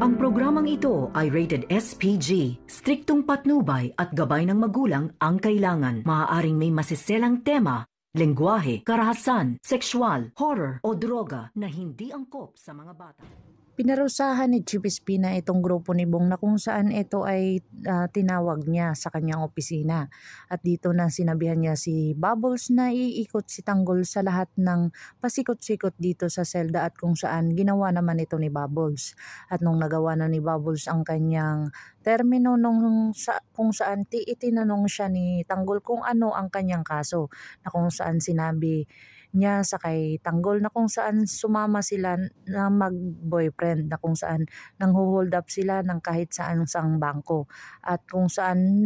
Ang programang ito ay rated SPG. Striktong patnubay at gabay ng magulang ang kailangan. Maaaring may masiselang tema, lengguwahe, karahasan, sexual, horror o droga na hindi angkop sa mga bata. Pinarusahan ni Chief Espina itong grupo ni Bong na kung saan ito ay tinawag niya sa kanyang opisina. At dito na sinabihan niya si Bubbles na iikot si Tanggol sa lahat ng pasikot-sikot dito sa selda at kung saan ginawa naman ito ni Bubbles. At nung nagawa na ni Bubbles ang kanyang termino kung saan itinanong siya ni Tanggol kung ano ang kanyang kaso na kung saan sinabi niya sa kay Tanggol na kung saan sumama sila na mag-boyfriend na kung saan nang-hold up sila ng kahit saan sang bangko at kung saan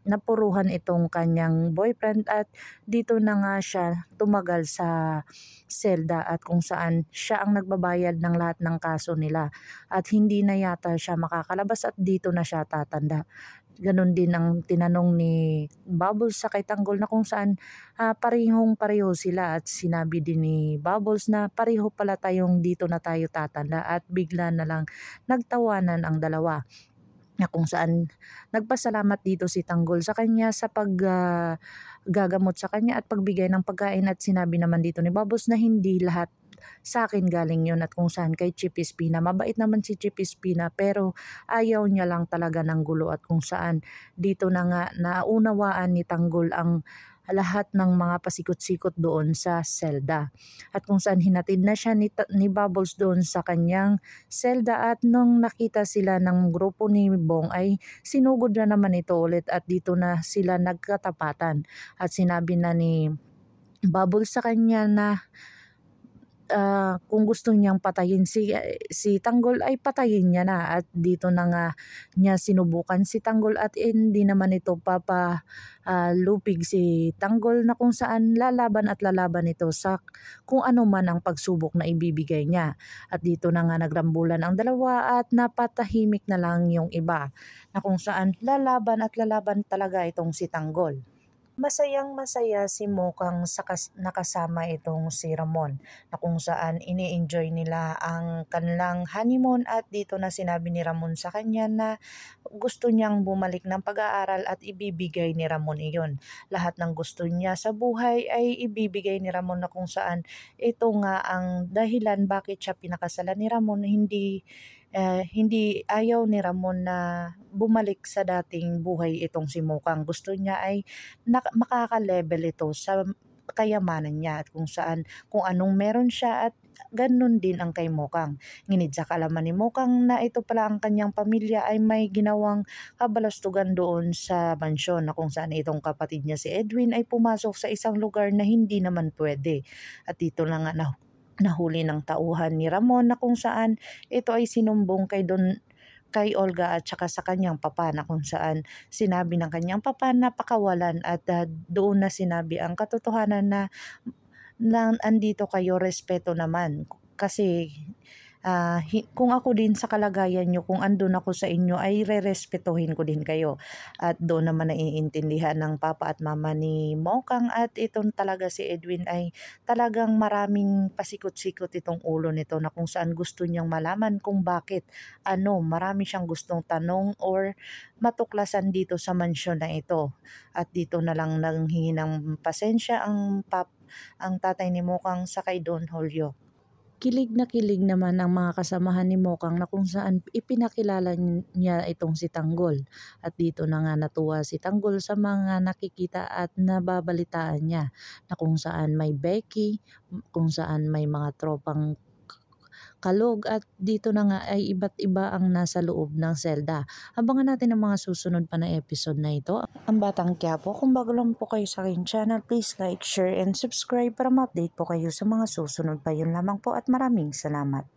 napuruhan itong kanyang boyfriend at dito na nga siya tumagal sa selda at kung saan siya ang nagbabayad ng lahat ng kaso nila at hindi na yata siya makakalabas at dito na siya tatanda. Ganon din ang tinanong ni Bubbles sa kay Tanggol na kung saan parehong-pareho sila at sinabi din ni Bubbles na pareho pala tayong dito na tayo tatanda at bigla na lang nagtawanan ang dalawa. Na kung saan nagpasalamat dito si Tanggol sa kanya sa gagamot sa kanya at pagbigay ng pagkain at sinabi naman dito ni Bubbles na hindi lahat sa akin galing yun at kung saan kay Chief Espina. Mabait naman si Chief Espina pero ayaw niya lang talaga ng gulo at kung saan dito na nga naunawaan ni Tanggol ang lahat ng mga pasikot-sikot doon sa selda. At kung saan hinatid na siya ni Bubbles doon sa kanyang selda at nung nakita sila ng grupo ni Bong ay sinugod na naman ito ulit at dito na sila nagkatapatan. At sinabi na ni Bubbles sa kanya na kung gusto niyang patayin si Tanggol ay patayin niya na at dito na nga niya sinubukan si Tanggol at hindi naman ito lupig si Tanggol na kung saan lalaban ito sa kung ano man ang pagsubok na ibibigay niya. At dito na nga nagrambulan ang dalawa at napatahimik na lang yung iba na kung saan lalaban talaga itong si Tanggol. Masayang-masaya si Mokang nakasama itong si Ramon na kung saan ini-enjoy nila ang kanilang honeymoon at dito na sinabi ni Ramon sa kanya na gusto niyang bumalik ng pag-aaral at ibibigay ni Ramon iyon. Lahat ng gusto niya sa buhay ay ibibigay ni Ramon na kung saan ito nga ang dahilan bakit siya pinakasalan ni Ramon. Hindi ayaw ni Ramon na bumalik sa dating buhay itong si Mokang. Gusto niya ay makaka-level ito sa kayamanan niya at kung saan kung anong meron siya at ganun din ang kay Mokang. Nginit sa kalaman ni Mokang na ito pala ang kanyang pamilya ay may ginawang kabalastugan doon sa mansyon na kung saan itong kapatid niya si Edwin ay pumasok sa isang lugar na hindi naman pwede. At dito na nga nahuli ng tauhan ni Ramon na kung saan ito ay sinumbong kay Olga at saka sa kanyang papa na kung saan sinabi ng kanyang papa na pakawalan at doon na sinabi ang katotohanan na andito kayo, respeto naman kasi kung ako din sa kalagayan nyo, kung andun ako sa inyo ay re-respetuhin ko din kayo. At doon naman naiintindihan ng papa at mama ni Mokang at itong talaga si Edwin ay talagang maraming pasikot-sikot itong ulo nito na kung saan gusto niyang malaman kung bakit marami siyang gustong tanong or matuklasan dito sa mansyon na ito. At dito na lang nanghingi ng pasensya ang tatay ni Mokang sa kay Don Julio. Kilig na kilig naman ang mga kasamahan ni Mokang na kung saan ipinakilala niya itong si Tanggol. At dito na nga natuwa si Tanggol sa mga nakikita at nababalitaan niya na kung saan may Becky, kung saan may mga tropang kalog at dito na nga ay iba't iba ang nasa loob ng selda. Abangan natin ang mga susunod pa na episode na ito. Ang Batang Quiapo, kung bago lang po kayo sa aking channel, please like, share, and subscribe para ma-update po kayo sa mga susunod pa. Yun lamang po at maraming salamat.